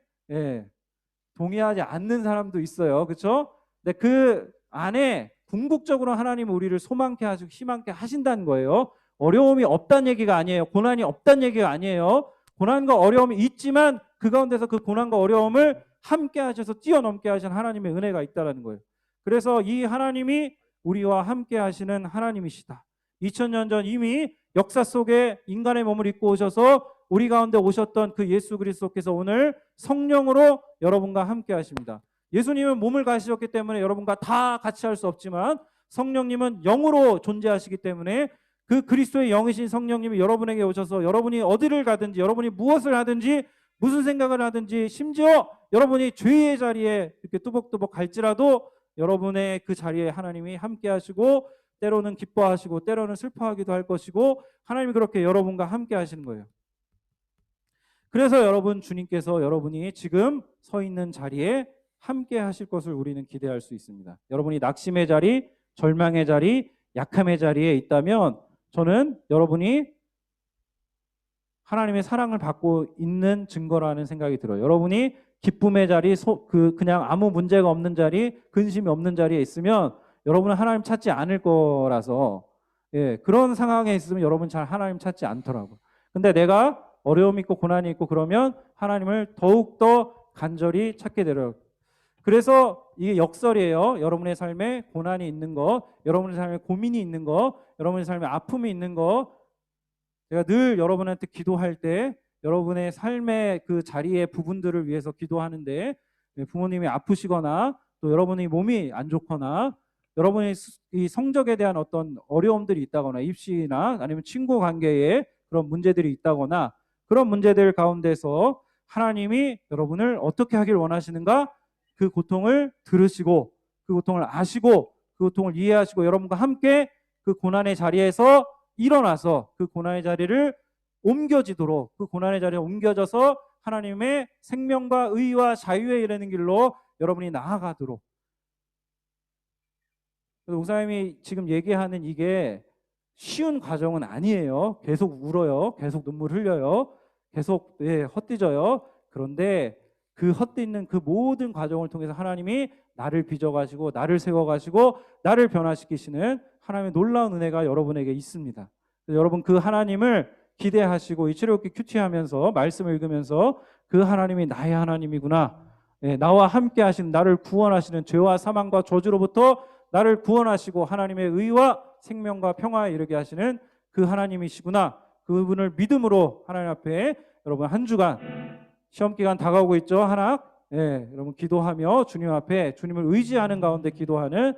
동의하지 않는 사람도 있어요. 그렇죠? 근데 그 안에 궁극적으로 하나님은 우리를 소망케 하시고 희망케 하신다는 거예요. 어려움이 없다는 얘기가 아니에요. 고난이 없다는 얘기가 아니에요. 고난과 어려움이 있지만 그 가운데서 그 고난과 어려움을 함께 하셔서 뛰어넘게 하신 하나님의 은혜가 있다는 거예요. 그래서 이 하나님이 우리와 함께 하시는 하나님이시다. 2000년 전 이미 역사 속에 인간의 몸을 입고 오셔서 우리 가운데 오셨던 그 예수 그리스도께서 오늘 성령으로 여러분과 함께 하십니다. 예수님은 몸을 가지셨기 때문에 여러분과 다 같이 할 수 없지만 성령님은 영으로 존재하시기 때문에 그 그리스도의 영이신 성령님이 여러분에게 오셔서 여러분이 어디를 가든지 여러분이 무엇을 하든지 무슨 생각을 하든지 심지어 여러분이 죄의 자리에 이렇게 뚜벅뚜벅 갈지라도 여러분의 그 자리에 하나님이 함께 하시고 때로는 기뻐하시고 때로는 슬퍼하기도 할 것이고 하나님이 그렇게 여러분과 함께 하시는 거예요. 그래서 여러분 주님께서 여러분이 지금 서 있는 자리에 함께 하실 것을 우리는 기대할 수 있습니다. 여러분이 낙심의 자리, 절망의 자리, 약함의 자리에 있다면 저는 여러분이 하나님의 사랑을 받고 있는 증거라는 생각이 들어요. 여러분이 기쁨의 자리, 그냥 아무 문제가 없는 자리, 근심이 없는 자리에 있으면 여러분은 하나님 찾지 않을 거라서 그런 상황에 있으면 여러분 잘 하나님 찾지 않더라고요. 근데 내가 어려움이 있고 고난이 있고 그러면 하나님을 더욱더 간절히 찾게 되더라고요. 그래서 이게 역설이에요. 여러분의 삶에 고난이 있는 거, 여러분의 삶에 고민이 있는 거, 여러분의 삶에 아픔이 있는 거 제가 늘 여러분한테 기도할 때 여러분의 삶의 그 자리의 부분들을 위해서 기도하는데 부모님이 아프시거나 또 여러분의 몸이 안 좋거나 여러분의 이 성적에 대한 어떤 어려움들이 있다거나 입시나 아니면 친구 관계에 그런 문제들이 있다거나 그런 문제들 가운데서 하나님이 여러분을 어떻게 하길 원하시는가 그 고통을 들으시고 그 고통을 아시고 그 고통을 이해하시고 여러분과 함께 그 고난의 자리에서 일어나서 그 고난의 자리를 옮겨지도록 그 고난의 자리에 옮겨져서 하나님의 생명과 의와 자유에 이르는 길로 여러분이 나아가도록 목사님이 지금 얘기하는 이게 쉬운 과정은 아니에요. 계속 울어요. 계속 눈물 흘려요. 계속 헛디져요. 그런데 그 헛디는 그 모든 과정을 통해서 하나님이 나를 빚어가시고 나를 세워가시고 나를 변화시키시는 하나님의 놀라운 은혜가 여러분에게 있습니다. 여러분 그 하나님을 기대하시고 이 출애굽기 큐티하면서 말씀을 읽으면서 그 하나님이 나의 하나님이구나. 나와 함께 하시는 나를 구원하시는 죄와 사망과 저주로부터 나를 구원하시고 하나님의 의와 생명과 평화에 이르게 하시는 그 하나님이시구나. 그분을 믿음으로 하나님 앞에 여러분 한 주간 시험 기간 다가오고 있죠. 여러분 기도하며 주님 앞에 주님을 의지하는 가운데 기도하는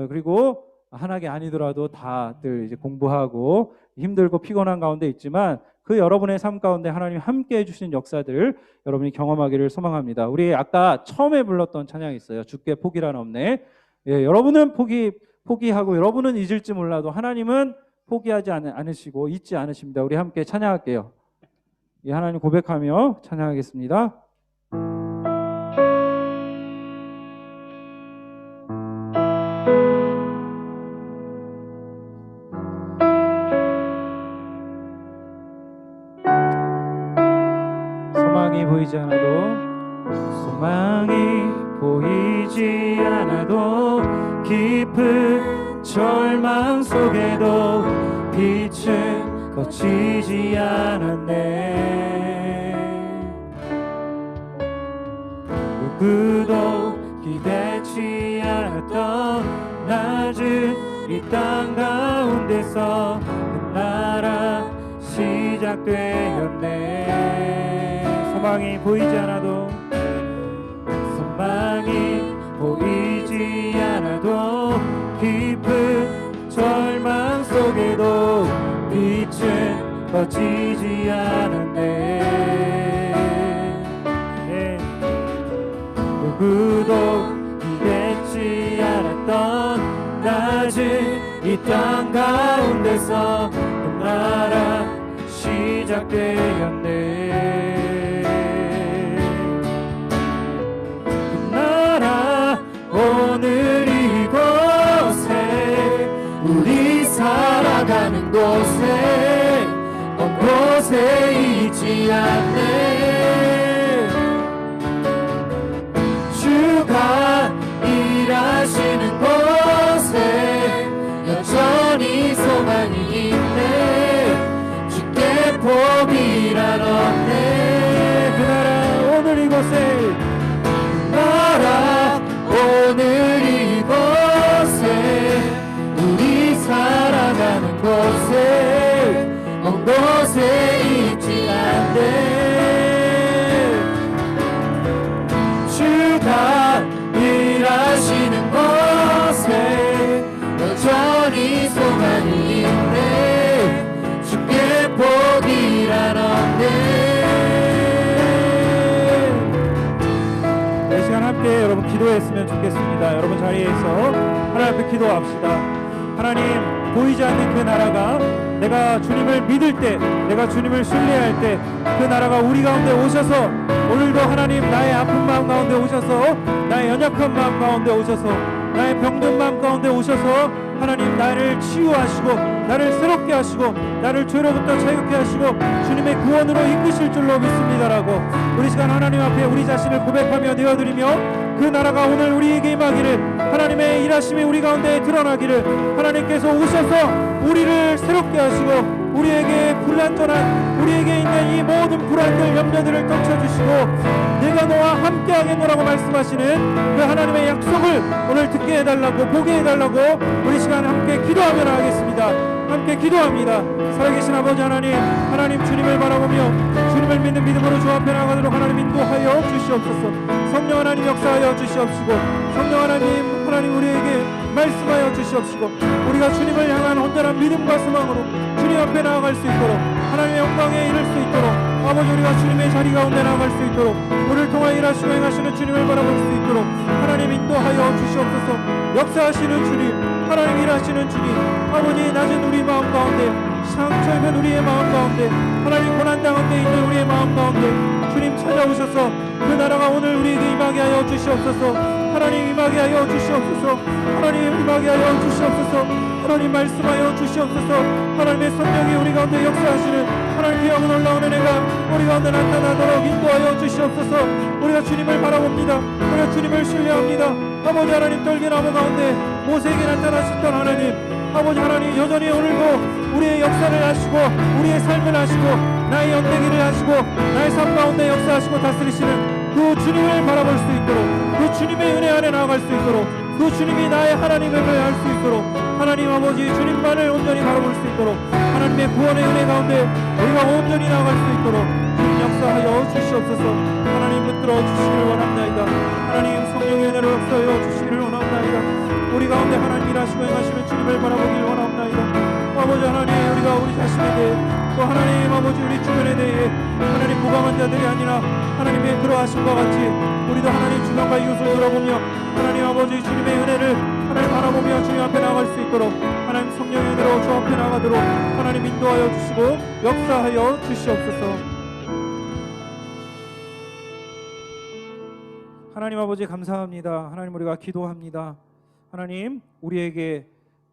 그리고 한학이 아니더라도 다들 이제 공부하고 힘들고 피곤한 가운데 있지만 그 여러분의 삶 가운데 하나님 함께 해주시는 역사들 여러분이 경험하기를 소망합니다. 우리 아까 처음에 불렀던 찬양이 있어요. 주께 포기란 없네. 여러분은 포기하고 여러분은 잊을지 몰라도 하나님은 포기하지 않으시고 잊지 않으십니다. 우리 함께 찬양할게요. 하나님 고백하며 찬양하겠습니다. 소망이 보이지 않아도 깊은 절망 속에도 빛은 거치지 않았네. 누구도 기대치 않았던 낮은 이 땅 가운데서 나라 시작되었네. 소망이 보이지 않아도, 소망이 보이지 않아도, 깊은 절망 속에도 빛은 꺼지지 않았네. 누구도 기대치 않았던 낮은 이 땅 가운데서 나라 시작되었네. 나라 오늘 이곳에, 우리 살아가는 곳에, 먼 곳에 있지 않네. 주가 일하시는 곳에 여전히 소망이 있네. 주께 포기란 없네. 그 나라 오늘 이곳에, 나라 오늘 이곳에, 우리 살아가는 곳에, 먼 곳에 있지 않네. 주가 일하시는 곳에 여전히 소망이 있네. 주께 포기란 없네. 이 시간 함께 여러분 기도했으면 좋겠습니다. 여러분 자리에서 하나님 앞에 기도합시다. 하나님, 보이지 않는 그 나라가, 내가 주님을 믿을 때, 내가 주님을 신뢰할 때 그 나라가 우리 가운데 오셔서, 오늘도 하나님 나의 아픈 마음 가운데 오셔서, 나의 연약한 마음 가운데 오셔서, 나의 병든 마음 가운데 오셔서 하나님 나를 치유하시고, 나를 새롭게 하시고, 나를 죄로부터 자유케 하시고 주님의 구원으로 이끄실 줄로 믿습니다라고 우리 시간 하나님 앞에 우리 자신을 고백하며 내어드리며, 그 나라가 오늘 우리에게 임하기를, 하나님의 일하심이 우리 가운데 드러나기를, 하나님께서 오셔서 우리를 새롭게 하시고 우리에게 불완전한, 우리에게 있는 이 모든 불안들, 염려들을 떨쳐주시고 내가 너와 함께 하겠노라고 말씀하시는 그 하나님의 약속을 오늘 듣게 해달라고, 보게 해달라고 우리 시간 함께 기도하며 나가겠습니다. 함께 기도합니다. 살아계신 아버지 하나님, 하나님 주님을 바라보며 주님을 믿는 믿음으로 주 앞에 나가도록 하나님 인도하여 주시옵소서. 성령 하나님 역사하여 주시옵시고, 성령 하나님, 하나님 우리에게 말씀하여 주시옵시고, 우리가 주님을 향한 온전한 믿음과 소망으로 주님 앞에 나아갈 수 있도록, 하나님의 영광에 이를 수 있도록, 아버지 우리가 주님의 자리 가운데 나아갈 수 있도록, 우리를 통하여 일하시고 행하시는 주님을 바라볼 수 있도록 하나님 인도하여 주시옵소서. 역사하시는 주님, 하나님 일하시는 주님, 아버지 낮은 우리 마음 가운데, 상처 입은 우리의 마음 가운데, 하나님 고난 가운데 있는 우리의 마음 가운데 주님 찾아오셔서 그 나라가 오늘 우리에게 임하게 하여 주시옵소서. 하나님 임하게 하여 주시옵소서. 하나님 임하게 하여 주시옵소서. 하나님 말씀하여 주시옵소서. 하나님의 성령이 우리 가운데 역사하시는 하나님의 영은 올라오는 은혜가 우리 가운데 나타나도록 인도하여 주시옵소서. 우리가 주님을 바라봅니다. 우리가 주님을 신뢰합니다. 아버지 하나님, 떨기나무 가운데 모세에게 나타나셨던 하나님, 아버지 하나님 여전히 오늘도 우리의 역사를 하시고 우리의 삶을 하시고 나의 연대기를 하시고 나의 삶 가운데 역사하시고 다스리시는 그 주님을 바라볼 수 있도록, 그 주님의 은혜 안에 나아갈 수 있도록, 그 주님이 나의 하나님을 알 수 있도록, 하나님 아버지 주님만을 온전히 바라볼 수 있도록, 하나님의 구원의 은혜 가운데 우리가 온전히 나아갈 수 있도록 주님 역사하여 주시옵소서. 하나님 붙들어 주시기를 원합나이다. 하나님 성령의 은혜로 역사하여 주시기를 원합나이다. 우리 가운데 하나님 일하시고 행하시는 주님을 바라보기를 원합나이다. 아버지 하나님, 우리가 우리 자신에 대해, 또 하나님 아버지 우리 주변에 대해 하나님 무감한 자들이 아니라 하나님의 그러하심과 같이 우리도 하나님 주변과 이웃을 돌아보며 하나님 아버지 주님의 은혜를 하나님 바라보며 주님 앞에 나아갈 수 있도록 하나님 성령의 은혜로 주 앞에 나가도록 하나님 인도하여 주시고 역사하여 주시옵소서. 하나님 아버지 감사합니다. 하나님 우리가 기도합니다. 하나님 우리에게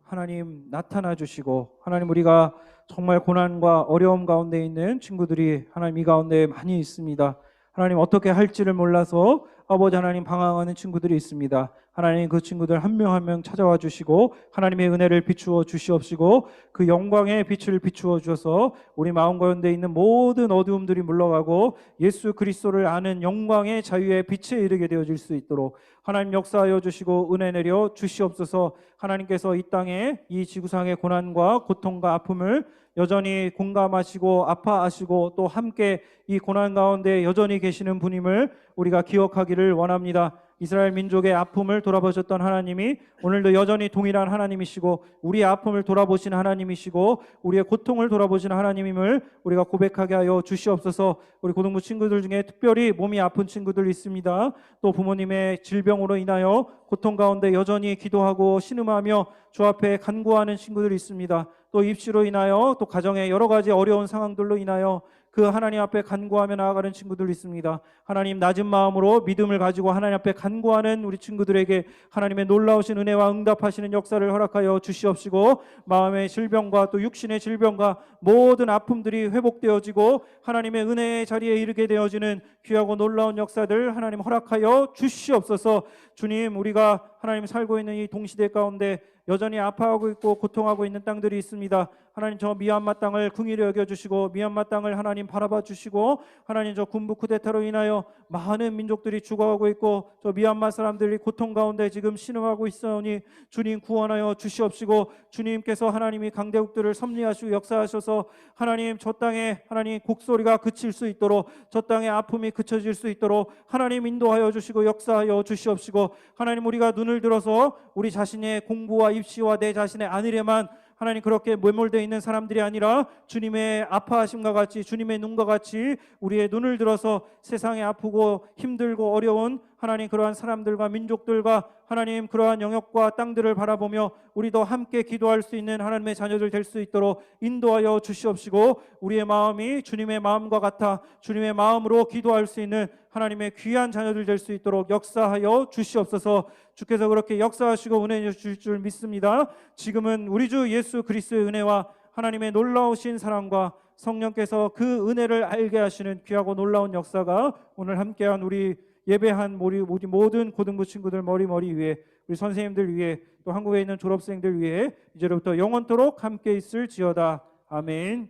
하나님 나타나 주시고, 하나님 우리가 정말 고난과 어려움 가운데 있는 친구들이 하나님 이 가운데 많이 있습니다. 하나님 어떻게 할지를 몰라서 아버지 하나님 방황하는 친구들이 있습니다. 하나님 그 친구들 한 명 한 명 찾아와 주시고 하나님의 은혜를 비추어 주시옵시고 그 영광의 빛을 비추어 주셔서 우리 마음 가운데 있는 모든 어두움들이 물러가고 예수 그리스도를 아는 영광의 자유의 빛에 이르게 되어질 수 있도록 하나님 역사하여 주시고 은혜 내려 주시옵소서. 하나님께서 이 땅에 이 지구상의 고난과 고통과 아픔을 여전히 공감하시고 아파하시고 또 함께 이 고난 가운데 여전히 계시는 분임을 우리가 기억하기를 원합니다. 이스라엘 민족의 아픔을 돌아보셨던 하나님이 오늘도 여전히 동일한 하나님이시고 우리의 아픔을 돌아보신 하나님이시고 우리의 고통을 돌아보신 하나님임을 우리가 고백하게 하여 주시옵소서. 우리 고등부 친구들 중에 특별히 몸이 아픈 친구들 있습니다. 또 부모님의 질병으로 인하여 고통 가운데 여전히 기도하고 신음하며 주 앞에 간구하는 친구들이 있습니다. 또 입시로 인하여 또 가정의 여러 가지 어려운 상황들로 인하여 그 하나님 앞에 간구하며 나아가는 친구들 있습니다. 하나님 낮은 마음으로 믿음을 가지고 하나님 앞에 간구하는 우리 친구들에게 하나님의 놀라우신 은혜와 응답하시는 역사를 허락하여 주시옵시고 마음의 질병과 또 육신의 질병과 모든 아픔들이 회복되어지고 하나님의 은혜의 자리에 이르게 되어지는 귀하고 놀라운 역사들 하나님 허락하여 주시옵소서. 주님, 우리가 하나님 살고 있는 이 동시대 가운데 여전히 아파하고 있고 고통하고 있는 땅들이 있습니다. 하나님 저 미얀마 땅을 긍휼히 여겨주시고 미얀마 땅을 하나님 바라봐 주시고 하나님 저 군부 쿠데타로 인하여 많은 민족들이 죽어가고 있고 저 미얀마 사람들이 고통 가운데 지금 신음하고 있사오니 주님 구원하여 주시옵시고 주님께서 하나님이 강대국들을 섭리하시고 역사하셔서 하나님 저 땅에 하나님 곡소리가 그칠 수 있도록 저 땅의 아픔이 그쳐질 수 있도록 하나님 인도하여 주시고 역사하여 주시옵시고 하나님 우리가 눈을 들어서 우리 자신의 공부와 입시와 내 자신의 안일에만 하나님 그렇게 매몰되어 있는 사람들이 아니라 주님의 아파하심과 같이 주님의 눈과 같이 우리의 눈을 들어서 세상에 아프고 힘들고 어려운 하나님 그러한 사람들과 민족들과 하나님 그러한 영역과 땅들을 바라보며 우리도 함께 기도할 수 있는 하나님의 자녀들 될 수 있도록 인도하여 주시옵시고 우리의 마음이 주님의 마음과 같아 주님의 마음으로 기도할 수 있는 하나님의 귀한 자녀들 될 수 있도록 역사하여 주시옵소서. 주께서 그렇게 역사하시고 은혜 주실 줄 믿습니다. 지금은 우리 주 예수 그리스도의 은혜와 하나님의 놀라우신 사랑과 성령께서 그 은혜를 알게 하시는 귀하고 놀라운 역사가 오늘 함께한 우리 예배한 우리 모든 고등부 친구들 머리 위에 우리 선생님들 위에 또 한국에 있는 졸업생들 위에 이제로부터 영원토록 함께 있을지어다. 아멘.